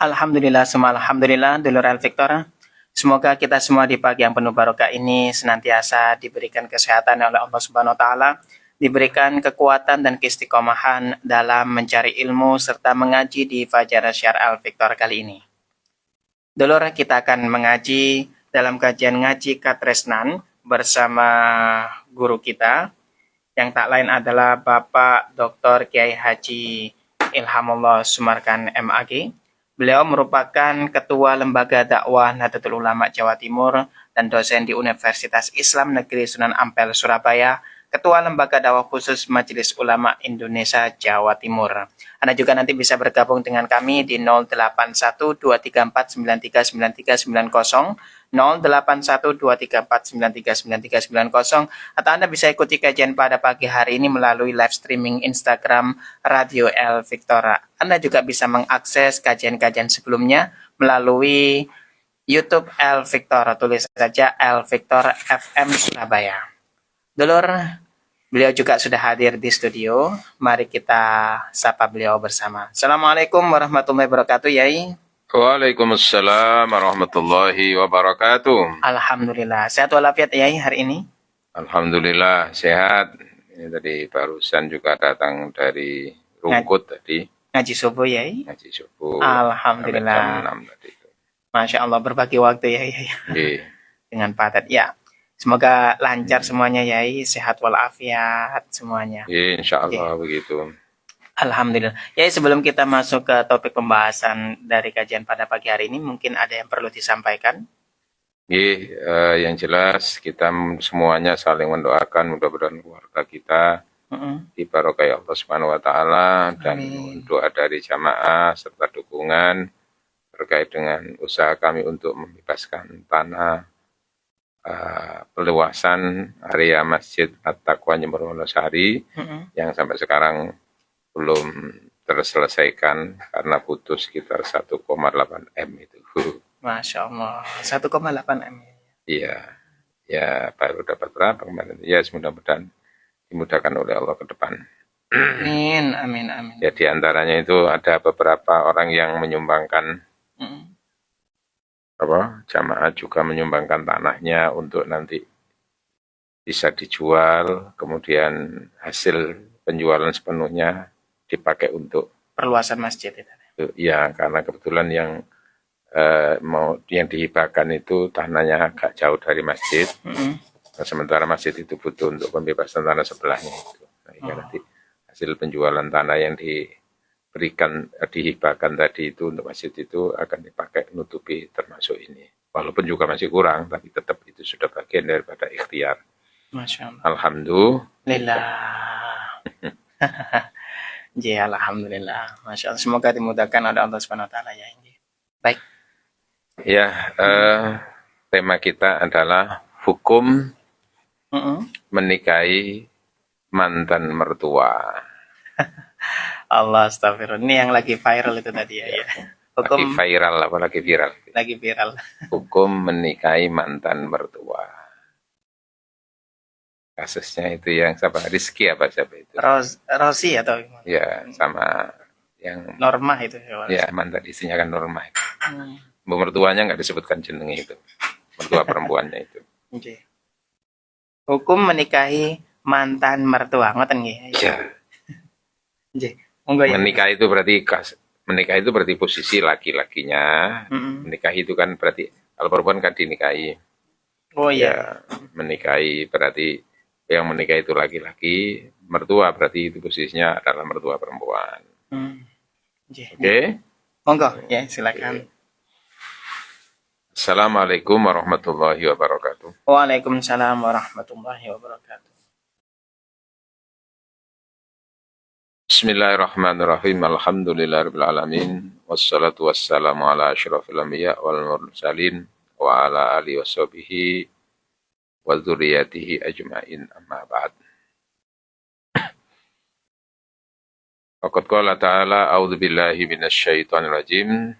Alhamdulillah, semua alhamdulillah, dulur Al-Victor. Semoga kita semua di pagi yang penuh barokah ini senantiasa diberikan kesehatan oleh Allah Subhanahu wa taala, diberikan kekuatan dan keistiqomahan dalam mencari ilmu serta mengaji di Fajar Syiar Al-Victor kali ini. Dulur, kita akan mengaji dalam kajian ngaji Katresnan bersama guru kita yang tak lain adalah Bapak Dr. Kiai Haji Ilhamullah Sumarkan MAG. Beliau merupakan Ketua Lembaga Dakwah Nahdlatul Ulama Jawa Timur dan dosen di Universitas Islam Negeri Sunan Ampel, Surabaya, Ketua Lembaga Dakwah Khusus Majelis Ulama Indonesia Jawa Timur. Anda juga nanti bisa bergabung dengan kami di 081234939390, 081234939390, atau Anda bisa ikuti kajian pada pagi hari ini melalui live streaming Instagram Radio El Victor. Anda juga bisa mengakses kajian-kajian sebelumnya melalui YouTube El Victor, tulis saja El Victor FM Surabaya. Dulur, beliau juga sudah hadir di studio. Mari kita sapa beliau bersama. Assalamualaikum warahmatullahi wabarakatuh, Yai. Waalaikumsalam warahmatullahi wabarakatuh. Alhamdulillah. Sehat walafiat, Yai, hari ini? Alhamdulillah sehat. Ini tadi barusan juga datang dari Rungkut tadi. Ngaji subuh, Yai? Ngaji subuh. Alhamdulillah. Jam 6 tadi itu. Masya Allah, berbagi waktu, Yai. Iya. Dengan padat. Ya, semoga lancar semuanya, Yai. Sehat walafiat semuanya. Iya, insya Allah begitu. Alhamdulillah. Yai, sebelum kita masuk ke topik pembahasan dari kajian pada pagi hari ini, mungkin ada yang perlu disampaikan? Iya, yang jelas kita semuanya saling mendoakan mudah-mudahan keluarga kita dibarokai Allah Subhanahu wa taala dan doa dari jamaah serta dukungan terkait dengan usaha kami untuk membebaskan tanah peluasan area Masjid At-Taqwa Jember Wonosari yang sampai sekarang belum terselesaikan karena butuh sekitar 1,8 M itu. Masya Allah, 1,8 M. Iya, ya baru dapat berapa kemarin? Ya, mudah-mudahan dimudahkan oleh Allah ke depan. Amin, amin, amin. Ya, di antaranya itu ada beberapa orang yang menyumbangkan jamaah juga menyumbangkan tanahnya untuk nanti bisa dijual, kemudian hasil penjualan sepenuhnya dipakai untuk perluasan masjid itu. Ya, karena kebetulan yang dihibahkan itu tanahnya agak jauh dari masjid. Sementara masjid itu butuh untuk pembebasan tanah sebelahnya itu. Nah, nanti hasil penjualan tanah yang dihibahkan tadi itu untuk masjid itu akan dipakai nutupi termasuk ini. Walaupun juga masih kurang, tapi tetap itu sudah bagian daripada ikhtiar. Masya Allah. Alhamdulillah. Ya, alhamdulillah. Masya Allah. Semoga dimudahkan oleh Allah Subhanahu wa taala, ya. Baik. Ya, tema kita adalah hukum menikahi mantan mertua. Allah, astagfirullah. Ini yang lagi viral itu tadi, ya. Hukum lagi viral, apalagi viral. Lagi viral. Hukum menikahi mantan mertua. Kasusnya itu yang siapa? Rizky apa siapa itu? Rosi atau gimana? Ya, sama yang Norma itu. Ya, mantan istrinya kan Norma itu. Mertuanya nggak disebutkan jenenge itu. Mertua perempuannya itu. Okay. Hukum menikahi mantan mertua, ngoten nggih? Iya. Nggih. Monggo ya. Menikah itu berarti posisi laki-lakinya. Menikah itu kan berarti kalau perempuan kan dinikahi. Oh iya. Ya, menikahi berarti yang menikah itu laki-laki, mertua berarti itu posisinya adalah mertua perempuan. Oke. Monggo ya, silakan. Assalamualaikum warahmatullahi wabarakatuh. Waalaikumsalam warahmatullahi wabarakatuh. Bismillahirrahmanirrahim. Alhamdulillahirabbil alamin. Wassalatu wassalamu ala asyrafil anbiya wal mursalin wa ala alihi washabihi wa dzurriyyatihi ajmain, amma ba'd. Faqad qala ta'ala a'udzu billahi minasyaitonir rajim.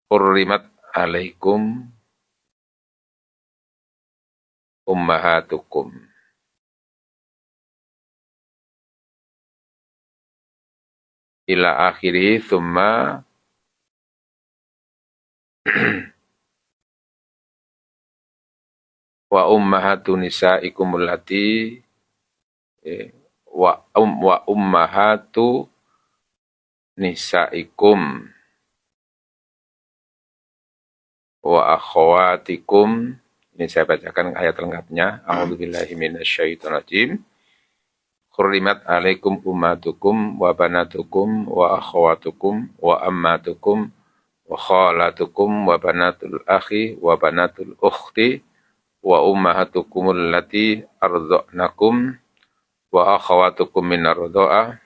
Hurrimat alaikum ummahatukum ila akhiri thumma wa ummahatu nisaikum allati wa ummahatu nisaikum wa akhawatikum. Ini saya bacakan ayat lengkapnya. A'udzubillahi minasyaitonirrajim. Hurrimat alaikum ummatukum wa banatukum wa akhawatukum wa ammatukum wa khalatukum wa banatul akhi wa banatul ukhti wa ummahatukum allati ardha'nakum wa akhawatukum minar ardha'ah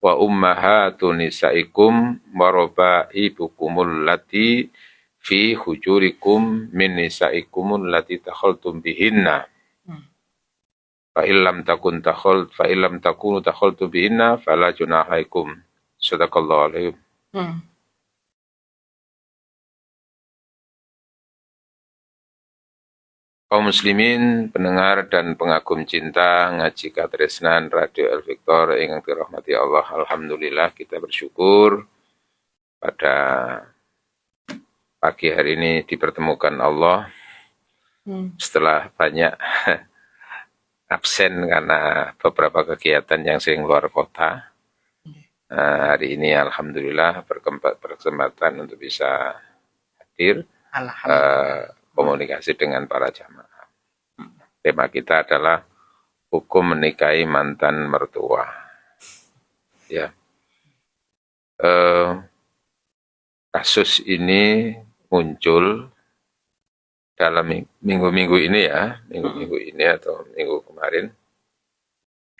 wa ummahatu nisaikum wa raba'ibukum allati fi hujurikum min nisaikum allati takhaltum bihinna fa illam takunu takhaltum bihinna fala junahaikum. Sadaqallahu alaihi. Kaum muslimin, pendengar dan pengagum cinta ngaji katresnan Radio El Victor ingkang dirahmati Allah, alhamdulillah kita bersyukur pada pagi hari ini dipertemukan Allah setelah banyak absen karena beberapa kegiatan yang sering luar kota. Hari ini alhamdulillah berkesempatan untuk bisa hadir komunikasi dengan para jamaah. Tema kita adalah hukum menikahi mantan mertua. Ya. Kasus ini muncul dalam minggu-minggu ini ya, minggu-minggu ini atau minggu kemarin,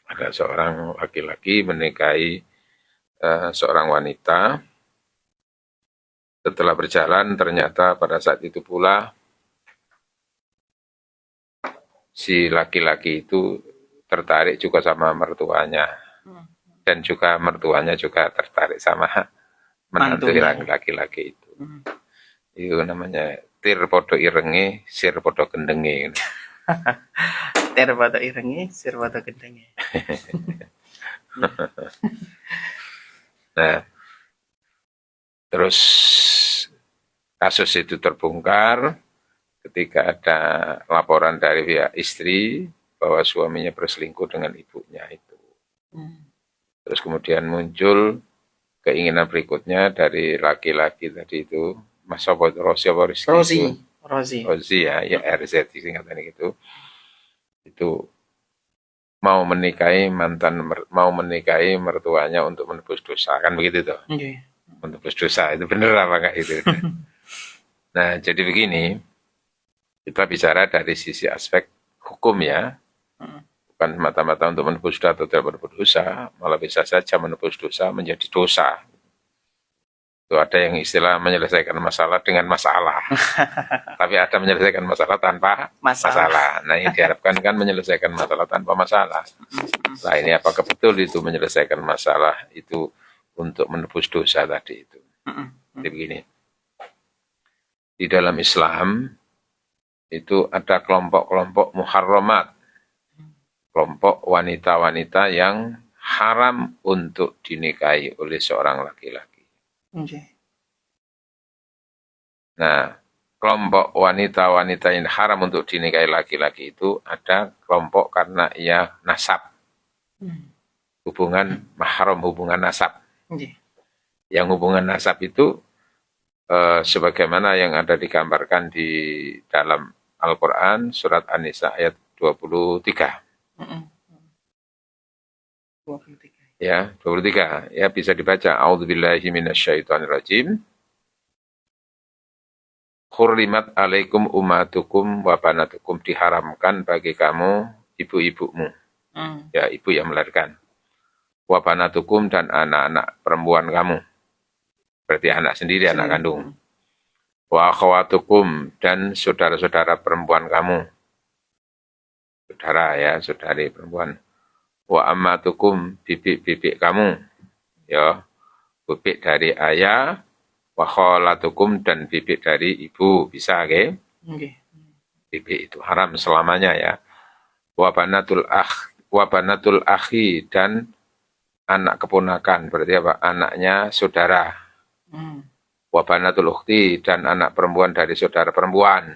ada seorang laki-laki menikahi seorang wanita. Setelah berjalan, ternyata pada saat itu pula si laki-laki itu tertarik juga sama mertuanya, dan juga mertuanya juga tertarik sama menantu laki-laki itu. Itu namanya tir podo irenge, sir podo gendenge. Tir podo irenge, sir podo gendenge. Nah, terus kasus itu terbongkar ketika ada laporan dari pihak istri bahwa suaminya berselingkuh dengan ibunya itu. Terus kemudian muncul keinginan berikutnya dari laki-laki tadi itu, Mas Sopo Rosi ya, ya RZ singkatan gitu. Itu mau menikahi mertuanya untuk menebus dosa, kan begitu toh? Menebus dosa itu benar apa enggak itu? Nah, jadi begini, kita bicara dari sisi aspek hukum ya, bukan mata-mata untuk menebus dosa atau tidak menebus dosa, malah bisa saja menebus dosa menjadi dosa. Itu ada yang istilah menyelesaikan masalah dengan masalah. Tapi ada menyelesaikan masalah tanpa masalah. Nah, yang diharapkan kan menyelesaikan masalah tanpa masalah. Nah, ini apakah betul itu menyelesaikan masalah itu untuk menebus dosa tadi itu? Jadi begini. Di dalam Islam itu ada kelompok-kelompok muharramat. Kelompok wanita-wanita yang haram untuk dinikahi oleh seorang laki-laki. Nah, kelompok wanita-wanita yang haram untuk dinikahi laki-laki itu ada kelompok karena ia nasab. Hubungan mahram, hubungan nasab. Yang hubungan nasab itu sebagaimana yang ada digambarkan di dalam Al-Quran surat An-Nisa ayat 23. 23. Ya, 23. Ya, bisa dibaca. A'udzubillahi minasyaitonirrajim. Hurrimat alaikum ummatukum wa banatukum, diharamkan bagi kamu ibu-ibumu. Ya, ibu yang melahirkan. Wa banatukum, dan anak-anak perempuan kamu. Berarti anak sendiri, anak kandung. Wa akhawatukum, dan saudara-saudara perempuan kamu. Saudara ya, saudari perempuan. Wa ammatukum, bibik-bibik kamu. Ya, bibik dari ayah. Wa khalatukum, dan bibik dari ibu. Bisa, ke? Bibik itu haram selamanya ya. Wa banatul akhi, dan anak keponakan, berarti apa? Anaknya saudara. Wa banatul ukhti, dan anak perempuan dari saudara perempuan.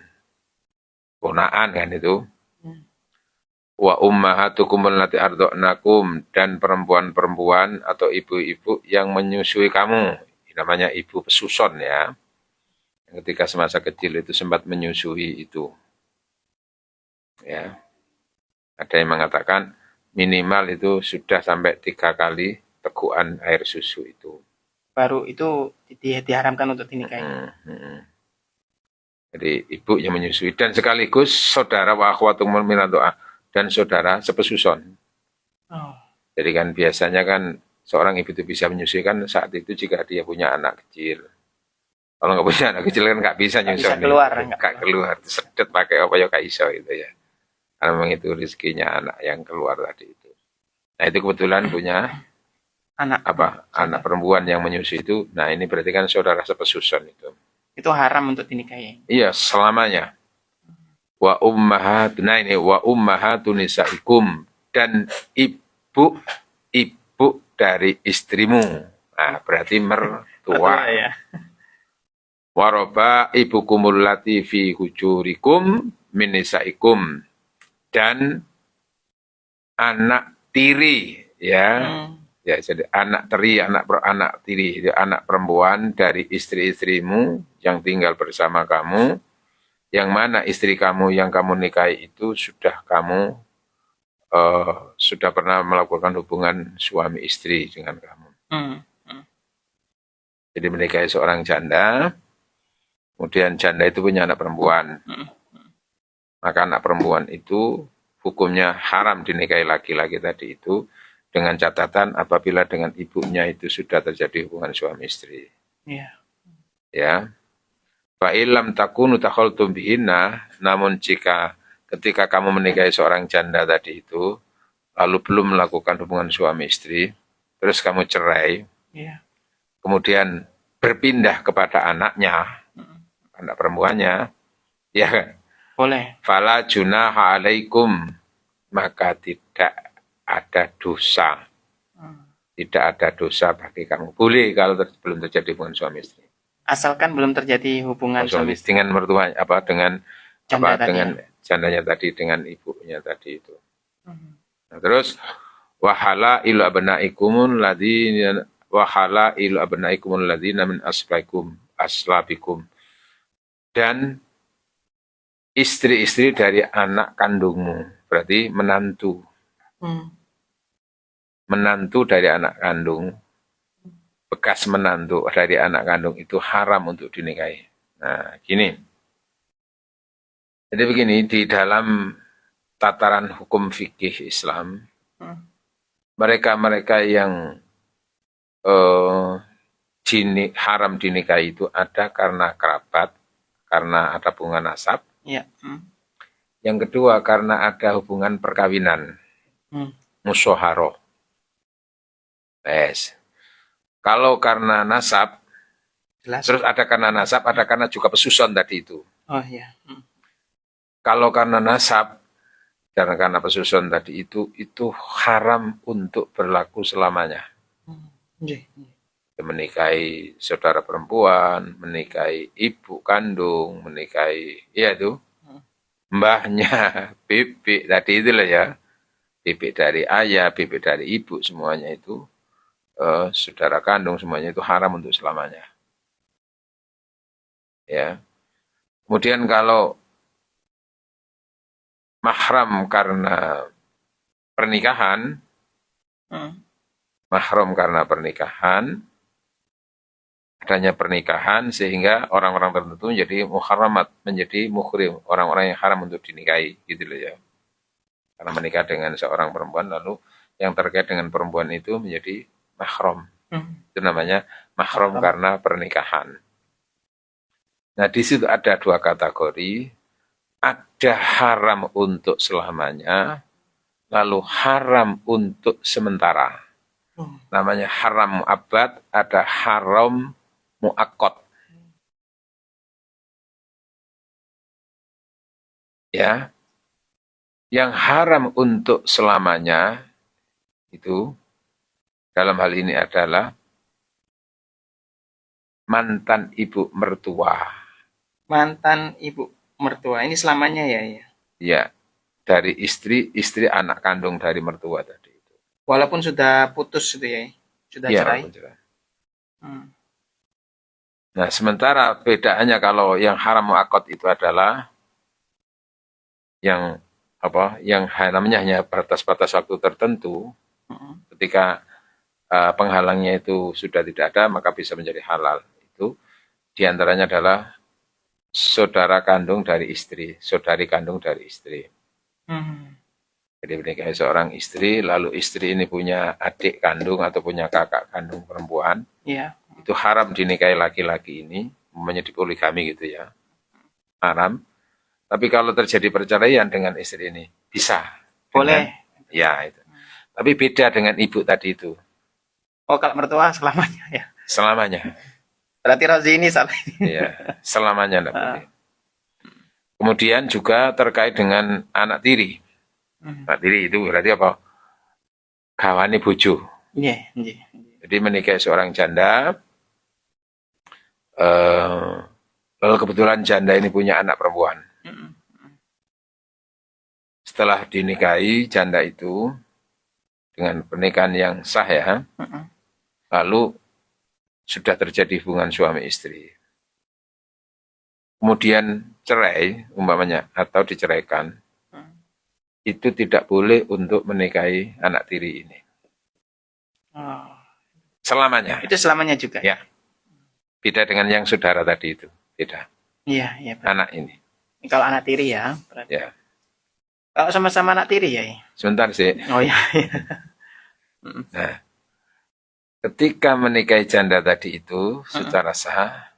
Ponaan kan itu. Wa ummahatukum allati arda'nakum, dan perempuan-perempuan atau ibu-ibu yang menyusui kamu. Ini namanya ibu pesuson ya. Ketika semasa kecil itu sempat menyusui itu. Ya. Ada yang mengatakan minimal itu sudah sampai 3 kali tegukan air susu itu. Baru itu diharamkan untuk dinikahi. Jadi ibu yang menyusui dan sekaligus saudara wa akhwatum minad doa, dan saudara sepesuson. Oh. Jadi kan biasanya kan seorang ibu itu bisa menyusui kan saat itu jika dia punya anak kecil. Kalau nggak punya anak kecil kan nggak bisa nyusun. Bisa keluar, nggak keluar. Sedet pakai apa ya kak iso itu ya. Karena memang itu rezekinya anak yang keluar tadi itu. Nah itu kebetulan punya anak perempuan yang menyusui itu. Nah ini berarti kan saudara sepesuson itu. Itu haram untuk dinikahi. Iya selamanya. Wa ummahatuna ini wa ummahatun nisaikum, dan ibu dari istrimu. Nah berarti mertua. Ya. Waroba ibukumul lati fi hujurikum min nisaikum, dan anak tiri ya. Ya jadi anak tiri, anak tiri, anak perempuan dari istri-istrimu yang tinggal bersama kamu, yang mana istri kamu yang kamu nikahi itu sudah kamu sudah pernah melakukan hubungan suami istri dengan kamu. Jadi menikahi seorang janda, kemudian janda itu punya anak perempuan. Maka anak perempuan itu hukumnya haram dinikahi laki-laki tadi itu, dengan catatan apabila dengan ibunya itu sudah terjadi hubungan suami istri. Iya. Ya. Fa illam takunu takhaltum bihinna, namun jika ketika kamu menikahi seorang janda tadi itu lalu belum melakukan hubungan suami istri, terus kamu cerai. Iya. Kemudian berpindah kepada anaknya, anak perempuannya, ya kan? Boleh. Fala junaha alaikum, maka tidak ada dosa. Tidak ada dosa bagi kamu. Boleh kalau belum terjadi hubungan suami istri. Asalkan belum terjadi hubungan suami istri dengan mertua dengan jandanya tadi, dengan ibunya tadi itu. Nah, terus wahala ilu abnaikumul ladzina min aslabikum, dan istri-istri dari anak kandungmu, berarti menantu. Menantu dari anak kandung, bekas menantu dari anak kandung itu haram untuk dinikahi. Nah, gini. Jadi begini, di dalam tataran hukum fikih Islam, mereka-mereka yang haram dinikahi itu ada karena kerabat, karena ada hubungan nasab. Ya. Yang kedua karena ada hubungan perkawinan, musyawarah. Yes. Kalau karena nasab, jelas. Terus ada karena nasab, ada karena juga pesuson tadi itu. Oh iya. Kalau karena nasab dan karena pesuson tadi itu haram untuk berlaku selamanya. Menikahi saudara perempuan, menikahi ibu kandung, menikahi mbahnya, bibi tadi itulah ya, bibi dari ayah, bibi dari ibu, semuanya itu. Saudara kandung, semuanya itu haram untuk selamanya. Ya. Kemudian kalau mahram karena pernikahan, adanya pernikahan sehingga orang-orang tertentu menjadi muharramat, menjadi muhrim, orang-orang yang haram untuk dinikahi, gitu loh ya. Karena menikah dengan seorang perempuan, lalu yang terkait dengan perempuan itu menjadi mahram. Itu namanya mahram karena pernikahan. Nah, di situ ada 2 kategori. Ada haram untuk selamanya, lalu haram untuk sementara. Namanya haram mu'abbad, ada haram mu'akkad. Ya. Yang haram untuk selamanya itu dalam hal ini adalah mantan ibu mertua. Mantan ibu mertua. Ini selamanya ya? Ya, dari istri anak kandung dari mertua tadi itu. Walaupun sudah putus itu ya? Sudah Ya, cerai? cerai. Hmm. Nah, sementara bedaannya kalau yang haram mu'akkad itu adalah yang namanya hanya batas-batas waktu tertentu. Ketika penghalangnya itu sudah tidak ada, maka bisa menjadi halal. Itu diantaranya adalah saudara kandung dari istri, saudari kandung dari istri. Jadi menikahi seorang istri, lalu istri ini punya adik kandung atau punya kakak kandung perempuan. Iya. Itu haram dinikahi laki-laki ini, menjadi poligami gitu ya. Haram. Tapi kalau terjadi perceraian dengan istri ini, bisa. Boleh. Ya, itu. Tapi beda dengan ibu tadi itu. Oh, kalau mertua selamanya ya? Selamanya. Berarti Rozi ini salah. Ya, selamanya tidak boleh. Kemudian juga terkait dengan anak tiri. Anak tiri itu berarti apa? Gawani bojo. Iya. Jadi menikahi seorang janda, lalu kebetulan janda ini punya anak perempuan. Setelah dinikahi janda itu dengan pernikahan yang sah ya, lalu sudah terjadi hubungan suami istri. Kemudian cerai umpamanya atau diceraikan, itu tidak boleh untuk menikahi anak tiri ini. Selamanya. Itu selamanya juga? Ya. Beda dengan yang saudara tadi itu. Beda. Iya. Anak ini. Kalau anak tiri ya. Berarti. Ya. Kalau sama-sama anak tiri ya? Sebentar sih. Oh iya. Nah, ketika menikahi janda tadi itu secara sah,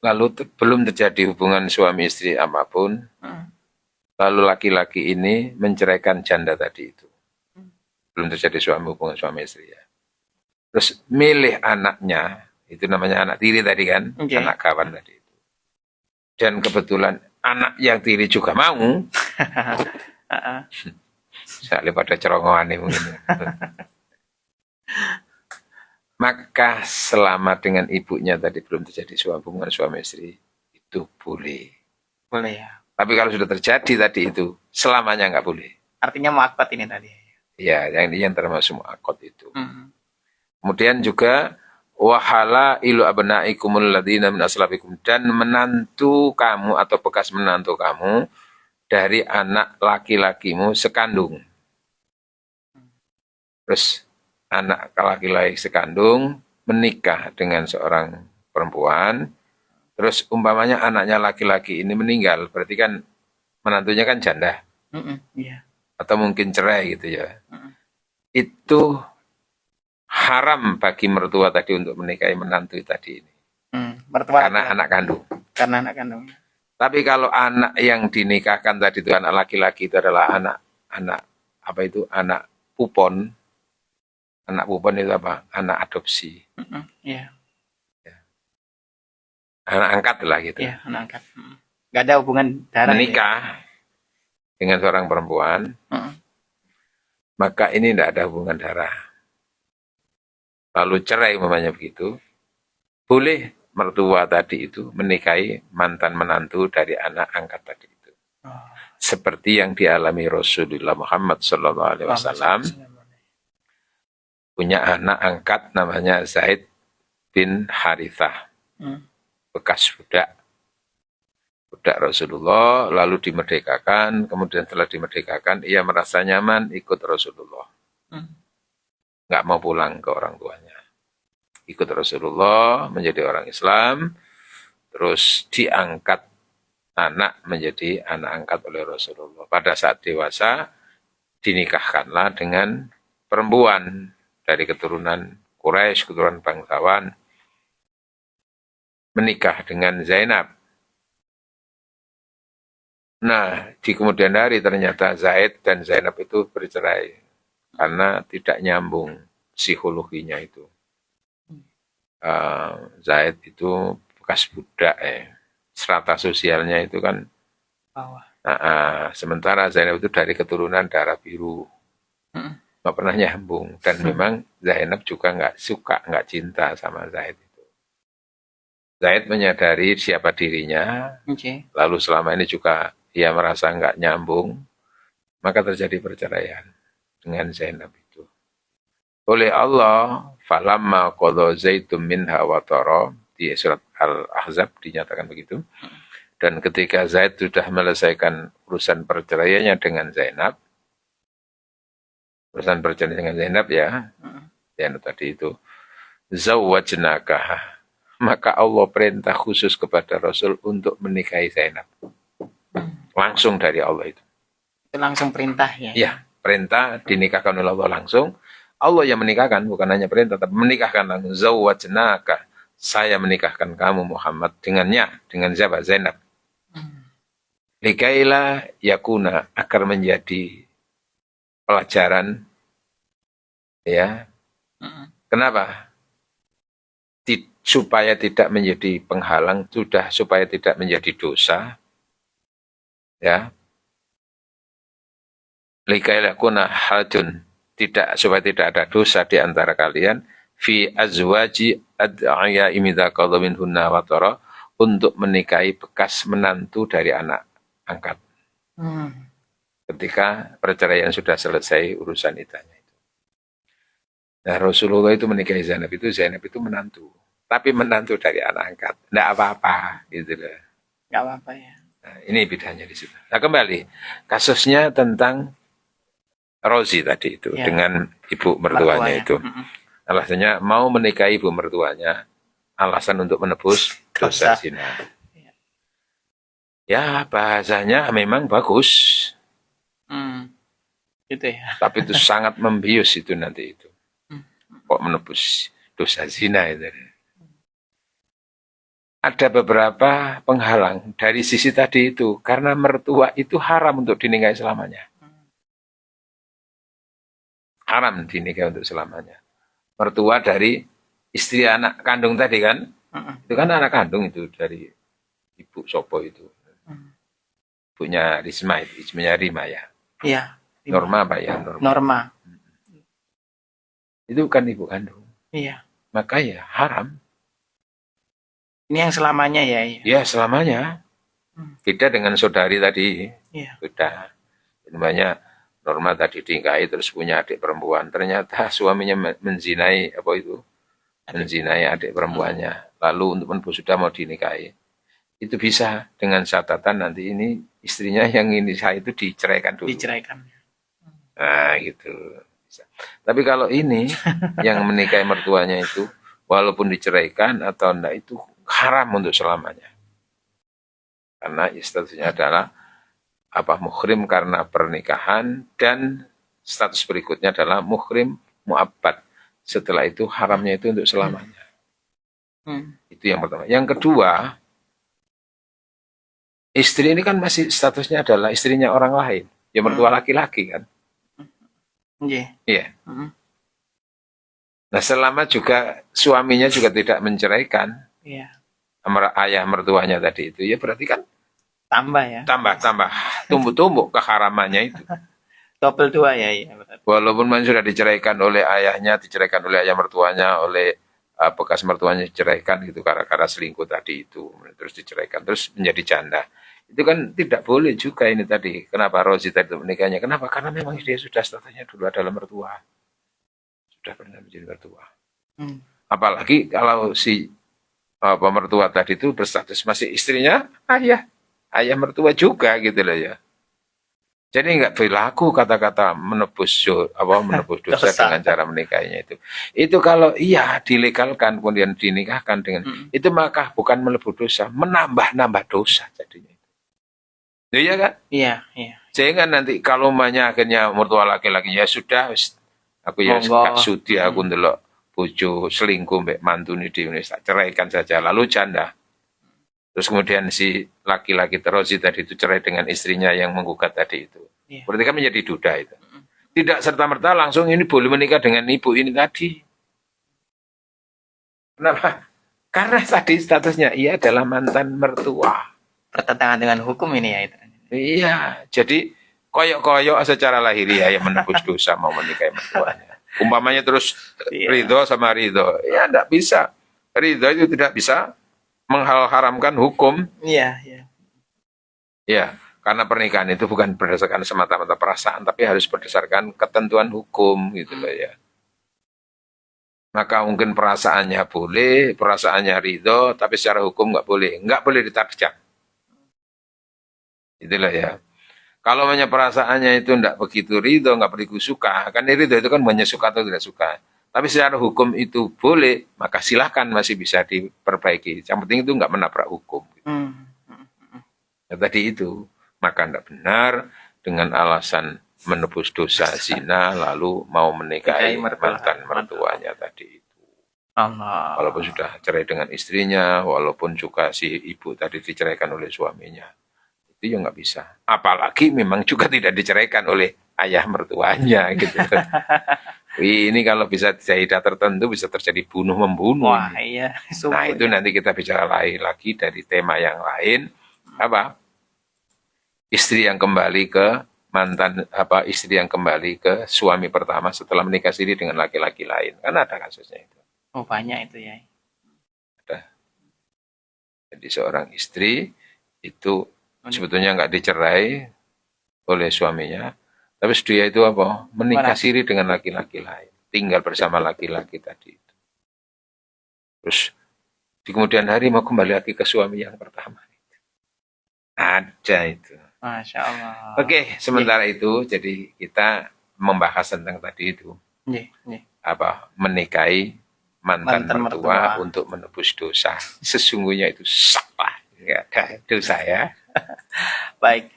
lalu belum terjadi hubungan suami istri apapun, lalu laki-laki ini menceraikan janda tadi itu. Belum terjadi hubungan suami istri ya. Terus milih anaknya, itu namanya anak tiri tadi kan, anak kawan tadi itu. Dan kebetulan anak yang tiri juga mau, soalnya pada cerongohan mungkin. Maka selama dengan ibunya tadi belum terjadi hubungan suami istri, itu boleh. Boleh ya. Tapi kalau sudah terjadi tadi itu, selamanya nggak boleh. Artinya mu'akkad ini tadi. Ya, yang termasuk mu'akkad itu. Kemudian juga wahala ilu abnaikumul ladzina min aslabikum, dan menantu kamu atau bekas menantu kamu dari anak laki-lakimu sekandung. Terus anak laki-laki sekandung menikah dengan seorang perempuan, terus umpamanya anaknya laki-laki ini meninggal, berarti kan menantunya kan janda. Atau mungkin cerai gitu ya. Itu haram bagi mertua tadi untuk menikahi menantu tadi ini. Mertua karena anak kandung. Karena anak kandung. Tapi kalau anak yang dinikahkan tadi itu anak laki-laki itu adalah anak pupon. Anak pupon itu apa? Anak adopsi. Iya. Anak angkat lah gitu. Iya, anak angkat. Gak ada hubungan darah. Menikah dengan seorang perempuan, maka ini tidak ada hubungan darah. Lalu cerai umpamanya begitu, boleh mertua tadi itu menikahi mantan menantu dari anak angkat tadi itu. Seperti yang dialami Rasulullah Muhammad SAW, punya anak angkat namanya Zaid bin Harithah, bekas budak Rasulullah, lalu dimerdekakan. Kemudian setelah dimerdekakan, ia merasa nyaman ikut Rasulullah. Nggak mau pulang ke orang tuanya. Ikut Rasulullah, menjadi orang Islam, terus diangkat anak menjadi anak angkat oleh Rasulullah. Pada saat dewasa, dinikahkanlah dengan perempuan dari keturunan Quraisy, keturunan bangsawan, menikah dengan Zainab. Nah, di kemudian hari ternyata Zaid dan Zainab itu bercerai karena tidak nyambung psikologinya itu. Zaid itu bekas budak strata sosialnya itu kan bawah. Sementara Zainab itu dari keturunan darah biru. nggak pernah nyambung. Dan memang Zainab juga nggak suka, nggak cinta sama Zaid itu. Zaid menyadari siapa dirinya, lalu selama ini juga ia merasa nggak nyambung, maka terjadi perceraian dengan Zainab itu. Oleh Allah, falamma qadha Zaidun minha watara, di surat Al-Ahzab dinyatakan begitu. Dan ketika Zaid sudah melesaikan urusan perceraiannya dengan Zainab, urusan perceraian dengan Zainab ya, Zainab tadi itu, zawwajnaka, maka Allah perintah khusus kepada Rasul untuk menikahi Zainab. Langsung dari Allah itu. Itu langsung perintah ya? Ya, perintah dinikahkan oleh Allah langsung. Allah yang menikahkan, bukan hanya perintah, tapi menikahkan langsung. Zawwajnaka, saya menikahkan kamu Muhammad dengannya, dengan siapa? Zainab. Likaila yakuna, agar menjadi pelajaran, ya. Kenapa? Supaya tidak menjadi penghalang, supaya tidak menjadi dosa, ya. Likaila yakuna harajun, supaya tidak ada dosa di antara kalian, fi azwaji ad'aya imidha qadha minhunna watara, untuk menikahi bekas menantu dari anak angkat. Ketika perceraian sudah selesai urusan idahnya itu. Nah, Rasulullah itu menikahi Zainab itu menantu. Tapi menantu dari anak angkat. Tidak apa-apa gitu loh. Nggak apa-apa ya. Nah, ini bedanya di situ. Nah, kembali kasusnya tentang Rozi tadi itu ya, dengan ibu mertuanya itu. Alasannya mau menikahi ibu mertuanya, alasan untuk menebus dosa zina. Ya, bahasanya memang bagus. Gitu ya. Tapi itu sangat membius itu nanti itu. Kok menebus dosa zina itu. Ada beberapa penghalang dari sisi tadi itu. Karena mertua itu haram untuk dinikahi selamanya. Haram dinikahi untuk selamanya. Mertua dari istri anak kandung tadi kan. Itu kan anak kandung itu dari ibu Sopo itu. Ibunya Risma itu, ibunya Rima ya. Iya. Norma apa ya? Norma. Itu kan ibu kandung. Iya. Maka ya haram. Ini yang selamanya ya? Ya selamanya. Beda dengan saudari tadi. Iya. Beda. Namanya Norma tadi dinikahi terus punya adik perempuan. Ternyata suaminya menzinai apa itu? Menzinai adik perempuannya. Lalu untuk menebus sudah mau dinikahi. Itu bisa dengan catatan nanti ini istrinya yang ini saya itu diceraikan dulu. Diceraikan. Nah gitu. Bisa. Tapi kalau ini yang menikahi mertuanya itu walaupun diceraikan atau enggak itu haram untuk selamanya. Karena statusnya adalah muhrim karena pernikahan dan status berikutnya adalah muhrim mu'abbad. Setelah itu haramnya itu untuk selamanya. Itu yang pertama. Yang kedua, istri ini kan masih statusnya adalah istrinya orang lain. Ya mertua laki-laki kan. Iya. Nah selama juga suaminya juga tidak menceraikan ayah mertuanya tadi itu, ya berarti kan tambah tumbuh keharamannya itu. Double dua ya. Walaupun sudah diceraikan oleh ayahnya, diceraikan oleh ayah mertuanya, oleh bekas mertuanya diceraikan gitu gara-gara selingkuh tadi itu, terus diceraikan terus menjadi janda. Itu kan tidak boleh juga ini tadi. Kenapa Rozi tadi menikahnya? Kenapa? Karena memang dia sudah statusnya dulu adalah mertua. Sudah pernah menjadi mertua. Apalagi kalau si mertua tadi itu berstatus masih istrinya ayah mertua juga gitu loh ya. Jadi nggak berlaku kata-kata menebus dosa dengan cara menikahinya itu. Itu kalau dilegalkan kemudian dinikahkan dengan itu maka bukan melebur dosa, menambah dosa jadinya. Iya kan? Iya. Jangan nanti kalau akhirnya mertua laki-laki ya sudah, aku ya gak sudi aku ndelok bojo selingkuh mbek mantune dhewe tak ceraikan saja lalu janda. Terus kemudian si laki-laki Rozi tadi itu cerai dengan istrinya yang menggugat tadi itu. Berarti kan menjadi duda itu. Tidak serta-merta langsung ini boleh menikah dengan ibu ini tadi. Kenapa? Karena tadi statusnya ia adalah mantan mertua. Pertentangan dengan hukum ini ya itu. Iya, jadi koyok-koyok secara lahiriah yang menebus dosa mau menikahi mertuanya. Umpamanya terus ridho sama ridho, ya tidak bisa. Ridho itu tidak bisa mengharamkan hukum. Iya, iya. Ya, karena pernikahan itu bukan berdasarkan semata-mata perasaan, tapi harus berdasarkan ketentuan hukum gitu loh ya. Maka mungkin perasaannya boleh, perasaannya ridho, tapi secara hukum nggak boleh ditarjam. Itulah ya. Kalau perasaannya itu tidak begitu ridho, nggak begitu suka, kan ridho itu kan banyak suka atau tidak suka. Tapi secara hukum itu boleh, maka silahkan masih bisa diperbaiki. Yang penting itu nggak menabrak hukum. Ya, tadi itu, maka tidak benar dengan alasan menebus dosa zina lalu mau menikahi mantan mertuanya tadi itu. Allah. Walaupun sudah cerai dengan istrinya, walaupun juga si ibu tadi diceraikan oleh suaminya, itu ya nggak bisa. Apalagi memang juga tidak diceraikan oleh ayah mertuanya gitu. Ini kalau bisa tidak tertentu bisa terjadi bunuh-membunuh. Wah, iya. Nah itu nanti kita bicara lagi dari tema yang lain. Apa? Istri yang kembali ke istri yang kembali ke suami pertama setelah menikah sendiri dengan laki-laki lain. Kan ada kasusnya itu. Oh, banyak itu ya. Ada. Jadi seorang istri itu sebetulnya nggak dicerai oleh suaminya, tapi dia itu apa? Menikah siri dengan laki-laki lain, tinggal bersama laki-laki tadi itu. Terus di kemudian hari mau kembali lagi ke suami yang pertama. Ada itu. Masya Allah. Oke, sementara itu jadi kita membahas tentang tadi itu. Apa? Menikahi mantan mertua untuk menebus dosa. Sesungguhnya itu salah. Enggak ada dosa ya. Baik,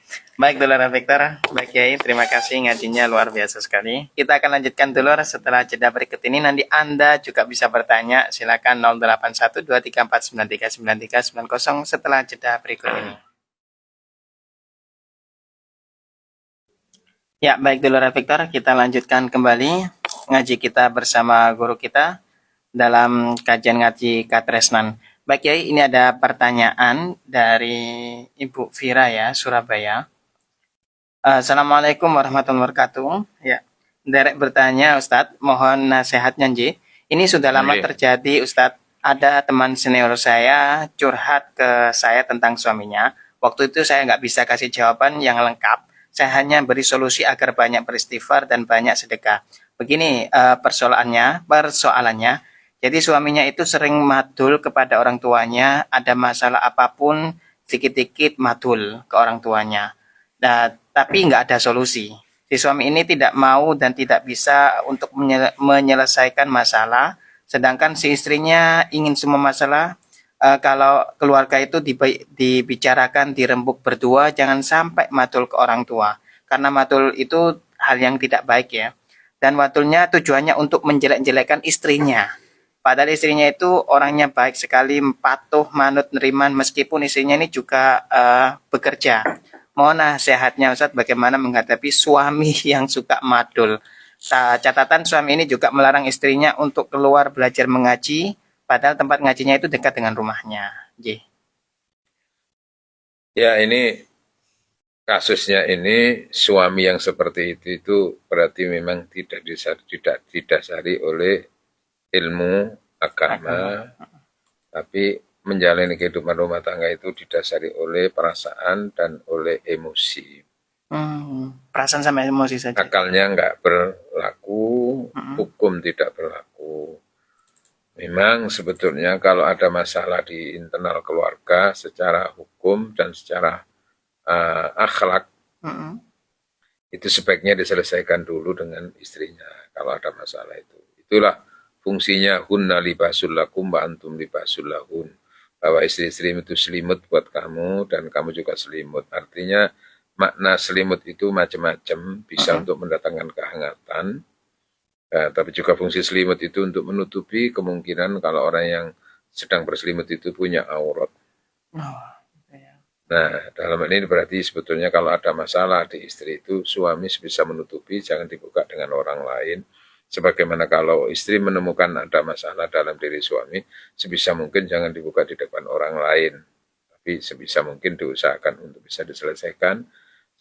Dulur Victor. Baik Kiai, terima kasih ngajinya luar biasa sekali. Kita akan lanjutkan Dulur setelah jeda berikut ini. Nanti Anda juga bisa bertanya. Silakan 081234939390 setelah jeda berikut ini. Ya, baik Dulur Victor, kita lanjutkan kembali ngaji kita bersama guru kita dalam kajian ngaji Katresnan. Baik Kiai, ini ada pertanyaan dari Ibu Vira ya, Surabaya. Assalamualaikum warahmatullahi wabarakatuh. Ya, derek bertanya Ustadz, mohon nasihatnya Nji. Ini sudah lama terjadi Ustadz. Ada teman senior saya curhat ke saya tentang suaminya. Waktu itu saya nggak bisa kasih jawaban yang lengkap. Saya hanya beri solusi agar banyak beristighfar dan banyak sedekah. Begini persoalannya. Jadi suaminya itu sering madul kepada orang tuanya, ada masalah apapun, dikit-dikit madul ke orang tuanya. Nah, tapi nggak ada solusi. Si suami ini tidak mau dan tidak bisa untuk menyelesaikan masalah, sedangkan si istrinya ingin semua masalah. Kalau keluarga itu dibicarakan, dirembuk berdua, jangan sampai madul ke orang tua. Karena madul itu hal yang tidak baik ya. Dan madulnya tujuannya untuk menjelek-jelekkan istrinya. Padahal istrinya itu orangnya baik sekali, patuh, manut, neriman, meskipun istrinya ini juga bekerja. Mohon nasihatnya Ustadz bagaimana menghadapi suami yang suka madul. Catatan suami ini juga melarang istrinya untuk keluar belajar mengaji, padahal tempat ngajinya itu dekat dengan rumahnya. Ya ini kasusnya ini suami yang seperti itu berarti memang tidak didasari oleh ilmu agama, tapi menjalani kehidupan rumah tangga itu didasari oleh perasaan dan oleh emosi. Perasaan sama emosi saja. Akalnya nggak berlaku, hukum tidak berlaku. Memang sebetulnya kalau ada masalah di internal keluarga secara hukum dan secara akhlak, itu sebaiknya diselesaikan dulu dengan istrinya kalau ada masalah itu. Itulah fungsinya hunna libasul lakum wa antum libasul lahun. Bahwa istri-istri itu selimut buat kamu dan kamu juga selimut. Artinya makna selimut itu macam-macam, bisa untuk mendatangkan kehangatan. Tapi juga fungsi selimut itu untuk menutupi kemungkinan kalau orang yang sedang berselimut itu punya aurat. Nah, dalam hal ini berarti sebetulnya kalau ada masalah di istri itu, suami bisa menutupi, jangan dibuka dengan orang lain. Sebagaimana kalau istri menemukan ada masalah dalam diri suami, sebisa mungkin jangan dibuka di depan orang lain. Tapi sebisa mungkin diusahakan untuk bisa diselesaikan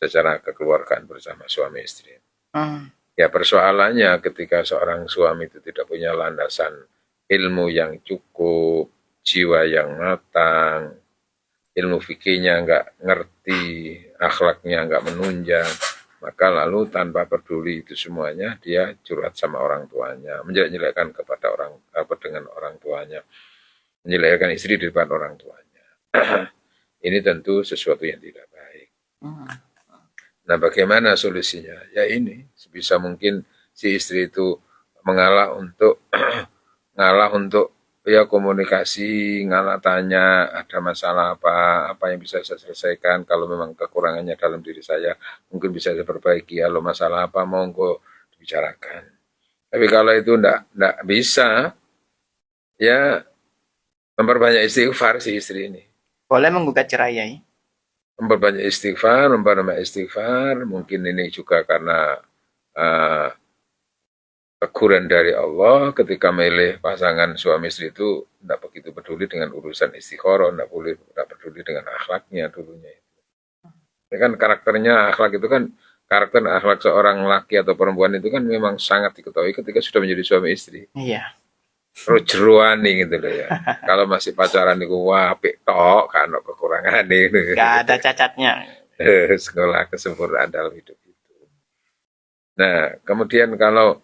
secara kekeluargaan bersama suami istri. Hmm. Ya persoalannya ketika seorang suami itu tidak punya landasan ilmu yang cukup, jiwa yang matang, ilmu fikihnya nggak ngerti, akhlaknya nggak menunjang, maka lalu tanpa peduli itu semuanya dia curhat sama orang tuanya, menjelek-jelekkan kepada orang dengan orang tuanya, menjelekkan istri di depan orang tuanya. Ini tentu sesuatu yang tidak baik. Nah, bagaimana solusinya? Ya ini, sebisa mungkin si istri itu mengalah untuk ya komunikasi, ngalah tanya ada masalah apa yang bisa saya selesaikan, kalau memang kekurangannya dalam diri saya mungkin bisa diperbaiki, kalau masalah apa monggo dibicarakan. Tapi kalau itu enggak bisa, ya memperbanyak istighfar si istri ini. Boleh menggugat cerai, Yai? Memperbanyak istighfar, mungkin ini juga karena teguran dari Allah ketika milih pasangan suami istri itu tidak begitu peduli dengan urusan istikharah, tidak peduli dengan akhlaknya dulunya itu. Ini kan karakternya, akhlak itu kan karakter akhlak seorang laki atau perempuan itu kan memang sangat diketahui ketika sudah menjadi suami istri. Iya. Terus jeruani gitu loh ya. Kalau masih pacaran itu wah apik tok kan kekurangan ini. Gak ada cacatnya. Sekolah kesempurnaan dalam hidup itu. Nah, kemudian kalau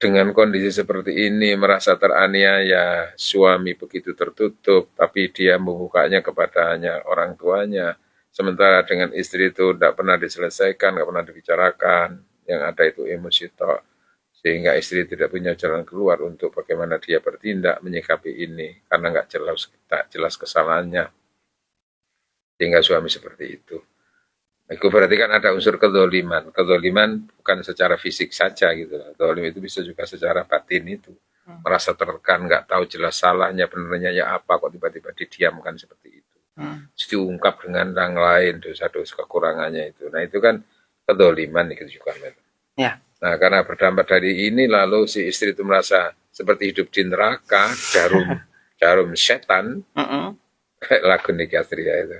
dengan kondisi seperti ini merasa teraniaya, suami begitu tertutup, tapi dia membukanya kepadanya orang tuanya, sementara dengan istri itu tidak pernah diselesaikan, tidak pernah dibicarakan, yang ada itu emosi tok, sehingga istri tidak punya jalan keluar untuk bagaimana dia bertindak menyikapi ini, karena nggak jelas kesalahannya, sehingga suami seperti itu. Itu berarti kan ada unsur kedoliman. Kedoliman bukan secara fisik saja gitu. Kedolim itu bisa juga secara batin itu. Merasa tertekan, nggak tahu jelas salahnya, benernya ya apa, kok tiba-tiba didiamkan seperti itu. Diungkap dengan orang lain, dosa-dosa kekurangannya itu. Nah itu kan kedoliman itu juga. Ya. Nah karena berdampak dari ini lalu si istri itu merasa seperti hidup di neraka, jarum setan. Kayak lagu Nicky Astria itu.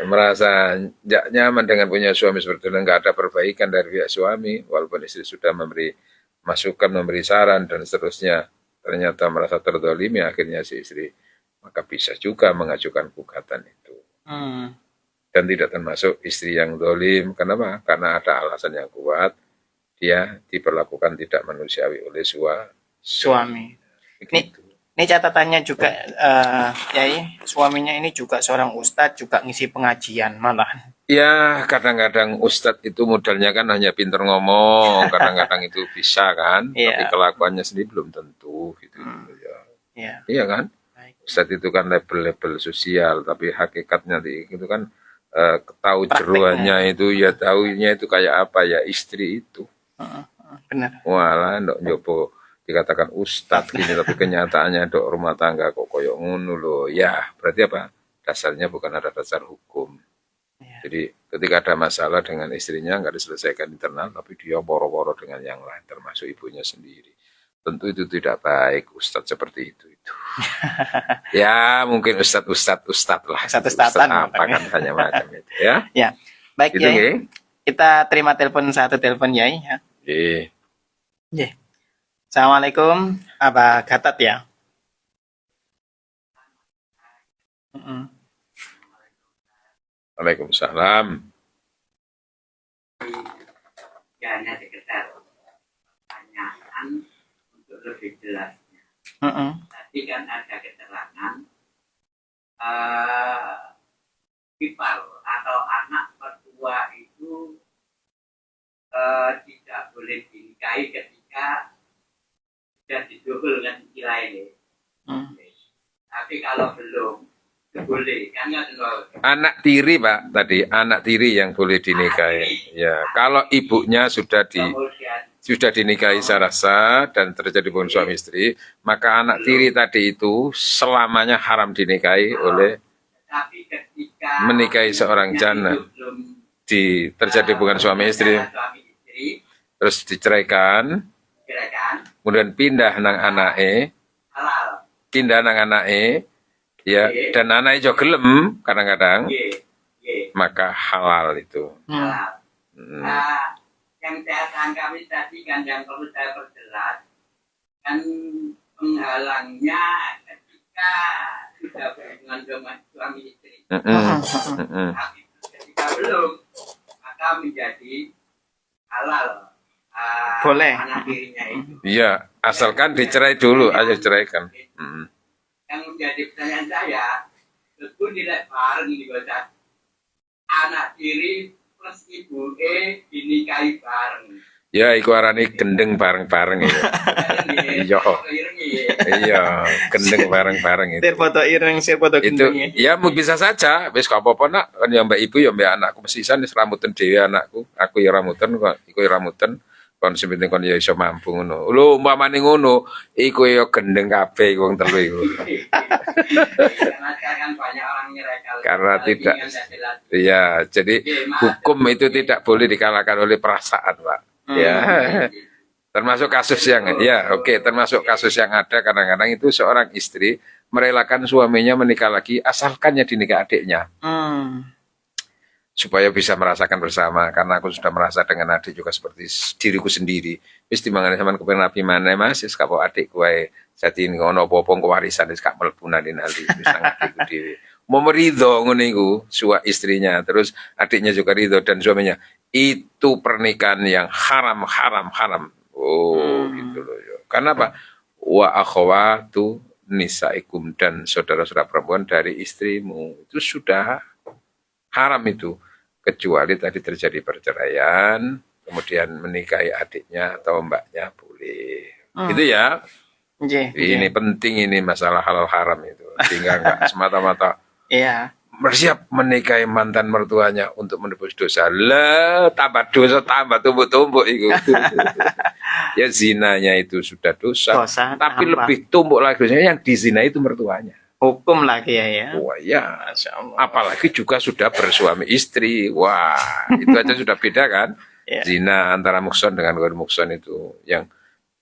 Merasa tidak nyaman dengan punya suami seperti itu, nggak ada perbaikan dari pihak suami, walaupun istri sudah memberi masukan, memberi saran dan seterusnya, ternyata merasa terdolimi, akhirnya si istri maka bisa juga mengajukan gugatan itu. Dan tidak termasuk istri yang dolim. Kenapa? Karena ada alasan yang kuat, dia diperlakukan tidak manusiawi oleh suami. Ini catatannya juga, Yai, suaminya ini juga seorang ustadz, juga ngisi pengajian malah. Ya, kadang-kadang ustadz itu modalnya kan hanya pinter ngomong, kadang-kadang itu bisa kan, tapi kelakuannya sendiri belum tentu gitu. Iya kan? Ustadz itu kan label-label sosial, tapi hakikatnya itu kan tahu jeruannya itu, ya tahunya itu kayak apa ya istri itu. Benar. Walah, ndok nyopo dikatakan ustadz gini, tapi kenyataannya dok rumah tangga kok koyok ngono loh. Ya, berarti apa? Dasarnya bukan ada dasar hukum. Jadi ketika ada masalah dengan istrinya nggak diselesaikan internal, tapi dia boro-boro dengan yang lain, termasuk ibunya sendiri. Tentu itu tidak baik, ustadz seperti itu. Ya, mungkin ustadz lah. Ustadz-ustadzan. Apa kan hanya macam itu ya. Ya, baik gitu, Yai. Kita terima satu telepon Yai. Ya. Assalamualaikum, Abah Gatot ya. Waalaikumsalam. Ya, hanya sekedar pertanyaan untuk lebih jelasnya. Tadi kan ada keterangan ipar atau anak mertua itu tidak boleh dinikahi ketika sudah didobel kan istilah ini. Tapi kalau belum boleh kan anak tiri Pak tadi, anak tiri yang boleh dinikahi. Ya, kalau ibunya sudah dinikahi secara sah dan terjadi hubungan suami istri, maka anak tiri tadi itu selamanya haram dinikahi oleh menikahi seorang janda. Terjadi hubungan suami istri, terus diceraikan, kemudian pindah nang anake, ya, dan anake jo gelem kadang-kadang, maka halal itu. Halal. Nah, yang saya tangkap tadi kan yang perlu saya perjelas kan penghalangnya ketika sudah berhubungan dengan suami istri. Tapi ketika belum, maka menjadi halal. Boleh. Anak dirinya itu. Iya, asalkan dicerai dulu, aja ceraikan. Yang menjadi pertanyaan saya, itu tidak bareng di kota. Anak tiri plus ibu dinikahi bareng. Ya, iku arane gendeng bareng-bareng ya. Iya. Iya, gendeng bareng-bareng itu. Sir foto ireng, sir foto Itu gendengnya. ya bisa saja, wis gak apa-apa nak, kan ya mbak ibu ya mbak anakku mesisan wis ramuten dhewe anakku, aku ya ramuten kok, iku ya ramuten. Kon sing penting kon ya iso mampu ngono. Lho umpamane ngono, iku ya gendeng kabeh wong telu iku. Karena tidak, iya, jadi hukum itu tidak boleh dikalahkan oleh perasaan, Pak. Ya, termasuk kasus yang, ya, oke, termasuk kasus yang ada kadang-kadang itu seorang istri merelakan suaminya menikah lagi, asalkannya dinikah adiknya, supaya bisa merasakan bersama. Karena aku sudah merasa dengan adik juga seperti diriku sendiri. Wis timbangan sama kepen nabi mana mas, wis kapo adik gue, jadi ngono popong kewarisan wis gak mlebu nanti wis nang adikku dhewe. Mau ridho ngono iku suami istrinya, terus adiknya juga ridho dan suaminya. Itu pernikahan yang haram. Oh, gitu loh. Karena apa? Wa akhwatu nisaikum, dan saudara-saudara perempuan dari istrimu itu sudah haram itu, kecuali tadi terjadi perceraian, kemudian menikahi adiknya atau mbaknya boleh. Gitu ya. Ini penting, ini masalah halal haram itu. Sehingga enggak semata-mata bersiap menikahi mantan mertuanya untuk menebus dosa. Lah, tambah dosa, tambah tumbuk-tumbuk itu. Ya zinanya itu sudah dosa tapi lebih tumbuk lagi dosanya yang dizina itu mertuanya. Hukum lagi ya. Wah ya, apalagi juga sudah bersuami istri. Wah, itu aja sudah beda kan? Zina antara mukson dengan ghair mukson itu, yang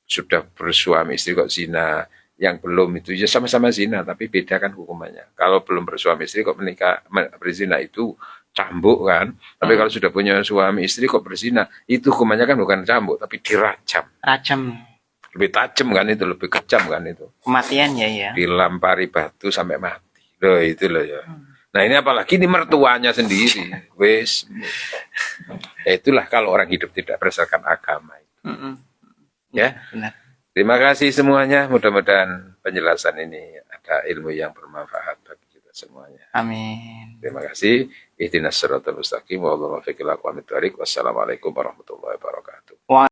sudah bersuami istri kok zina, yang belum itu ya sama-sama zina tapi beda kan hukumannya. Kalau belum bersuami istri kok menikah berzina itu cambuk kan, tapi kalau sudah punya suami istri kok berzina itu hukumannya kan bukan cambuk tapi dirajam. Lebih tajam kan itu, lebih kejam kan itu. Kematian ya. Dilampari batu sampai mati. Loh itu loh ya. Nah ini apalagi ini mertuanya sendiri. Wes. Ya itulah kalau orang hidup tidak berdasarkan agama itu. Ya. Benar. Terima kasih semuanya. Mudah-mudahan penjelasan ini ada ilmu yang bermanfaat bagi kita semuanya. Amin. Terima kasih. Ihdinas siratal mustaqim. Wassalamualaikum warahmatullahi wabarakatuh.